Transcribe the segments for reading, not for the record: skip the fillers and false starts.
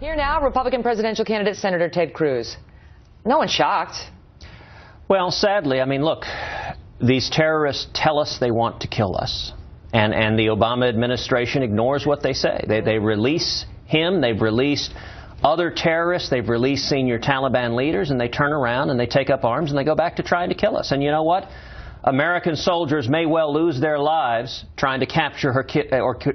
Here now, Republican presidential candidate Senator Ted Cruz. No one's shocked. Well, sadly, I mean, look, these terrorists tell us they want to kill us. And the Obama administration ignores what they say. They release him. They've released other terrorists. They've released senior Taliban leaders. And they turn around and they take up arms and they go back to trying to kill us. And you know what? American soldiers may well lose their lives trying to capture her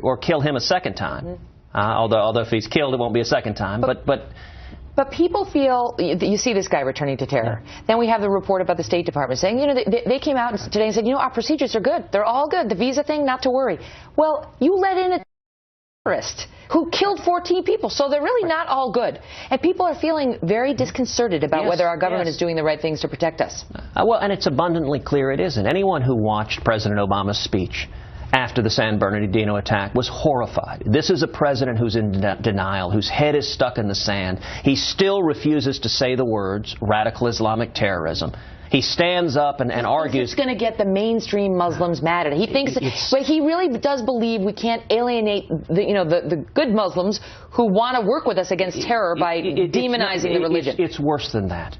or kill him a second time. Although if he's killed, it won't be a second time. But people feel, you see this guy returning to terror. Yeah. Then we have the report about the State Department saying, you know, they came out today and said, you know, our procedures are good. They're all good. The visa thing, not to worry. Well, you let in a terrorist who killed 14 people, so they're really not all good. And people are feeling very disconcerted about whether our government is doing the right things to protect us. Well, and it's abundantly clear it isn't. Anyone who watched President Obama's speech after the San Bernardino attack was horrified. This is a president who's in denial, whose head is stuck in the sand. He still refuses to say the words radical Islamic terrorism. He stands up and argues. It's going to get the mainstream Muslims mad at it. He thinks, but he really does believe we can't alienate the good Muslims who want to work with us against terror by demonizing the religion. It's worse than that.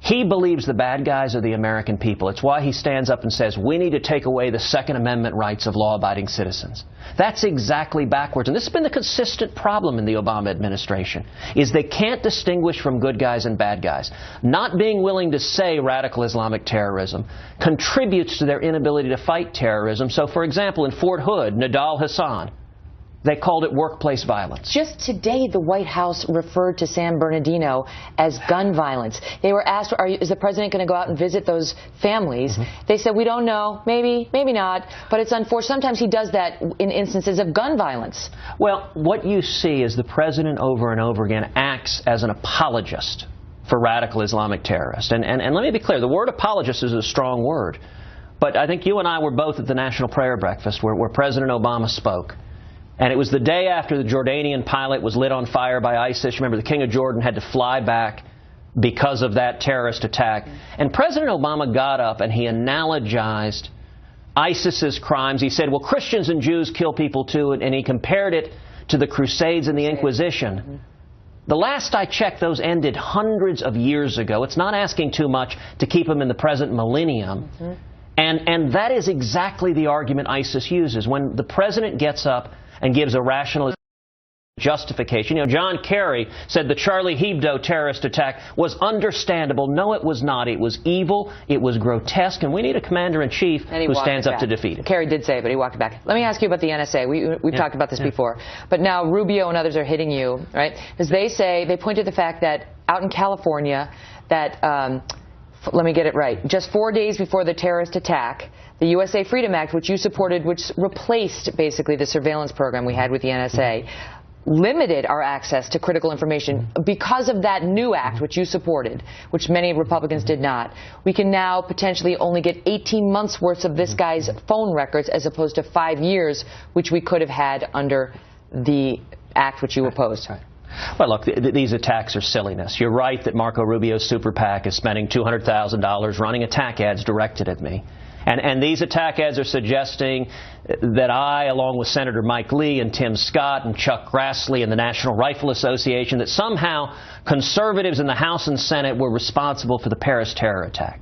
He believes the bad guys are the American people. It's why he stands up and says, we need to take away the Second Amendment rights of law-abiding citizens. That's exactly backwards. And this has been the consistent problem in the Obama administration, is they can't distinguish from good guys and bad guys. Not being willing to say radical Islamic terrorism contributes to their inability to fight terrorism. So, for example, in Fort Hood, Nidal Hasan, they called it workplace violence. Just today, the White House referred to San Bernardino as gun violence. They were asked, is the president going to go out and visit those families? They said, we don't know. Maybe, maybe not. But it's unfortunate. Sometimes he does that in instances of gun violence. Well, what you see is the president over and over again acts as an apologist for radical Islamic terrorists. And let me be clear, the word apologist is a strong word. But I think you and I were both at the National Prayer Breakfast where President Obama spoke. And it was the day after the Jordanian pilot was lit on fire by ISIS. Remember, the King of Jordan had to fly back because of that terrorist attack. And President Obama got up and he analogized ISIS's crimes. He said, well, Christians and Jews kill people too. And he compared it to the Crusades and the Inquisition. The last I checked, those ended hundreds of years ago. It's not asking too much to keep them in the present millennium. And that is exactly the argument ISIS uses. When the president gets up and gives a rational justification. You know, John Kerry said the Charlie Hebdo terrorist attack was understandable. No, it was not. It was evil. It was grotesque. And we need a commander-in-chief who stands up to defeat it. Kerry did say it, but he walked it back. Let me ask you about the NSA. We've talked about this before. But now Rubio and others are hitting you, right? Because they point to the fact that out in California that let me get it right. Just 4 days before the terrorist attack, the USA Freedom Act, which you supported, which replaced basically the surveillance program we had with the NSA, limited our access to critical information. Because of that new act, which you supported, which many Republicans did not, we can now potentially only get 18 months worth of this guy's phone records as opposed to 5 years, which we could have had under the act which you opposed. Well, look, these attacks are silliness. You're right that Marco Rubio's super PAC is spending $200,000 running attack ads directed at me. And these attack ads are suggesting that I, along with Senator Mike Lee and Tim Scott and Chuck Grassley and the National Rifle Association, that somehow conservatives in the House and Senate were responsible for the Paris terror attack.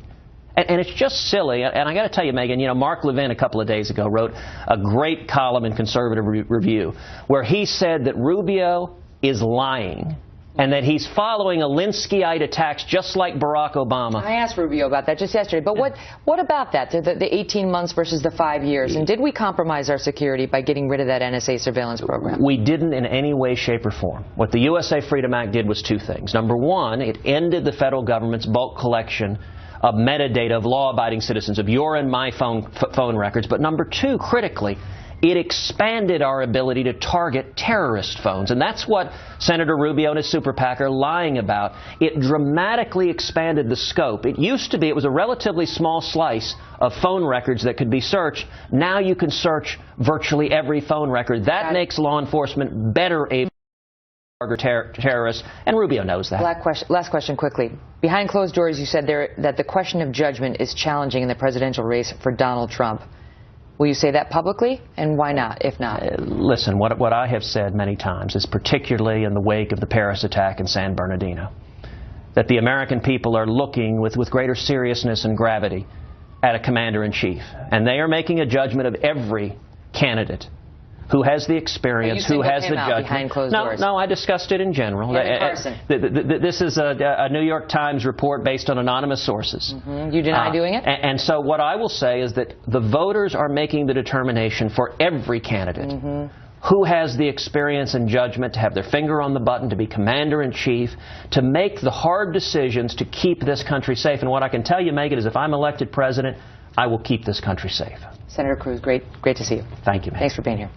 And it's just silly. And I got to tell you, Megan, you know, Mark Levin a couple of days ago wrote a great column in Conservative Review where he said that Rubio is lying and that he's following Alinskyite attacks just like Barack Obama. I asked Rubio about that just yesterday. But what about that, the 18 months versus the 5 years? And did we compromise our security by getting rid of that NSA surveillance program? We didn't in any way, shape, or form. What the USA Freedom Act did was two things. Number one, it ended the federal government's bulk collection of metadata of law-abiding citizens, of your and my phone records. But number two, critically, it expanded our ability to target terrorist phones. And that's what Senator Rubio and his super PAC are lying about. It dramatically expanded the scope. It used to be, it was a relatively small slice of phone records that could be searched. Now you can search virtually every phone record. That makes law enforcement better able to target terrorists, and Rubio knows that. Last question quickly. Behind closed doors, you said that the question of judgment is challenging in the presidential race for Donald Trump. Will you say that publicly, and why not, if not? Listen, what I have said many times is, particularly in the wake of the Paris attack in San Bernardino, that the American people are looking with greater seriousness and gravity at a commander-in-chief. And they are making a judgment of every candidate who has the experience, who has the judgment. Behind closed doors. No, I discussed it in general. This is a New York Times report based on anonymous sources. You deny doing it? And so what I will say is that the voters are making the determination for every candidate who has the experience and judgment to have their finger on the button, to be commander-in-chief, to make the hard decisions to keep this country safe. And what I can tell you, Megan, is if I'm elected president, I will keep this country safe. Senator Cruz, great to see you. Thank you, Megan. Thanks for being here.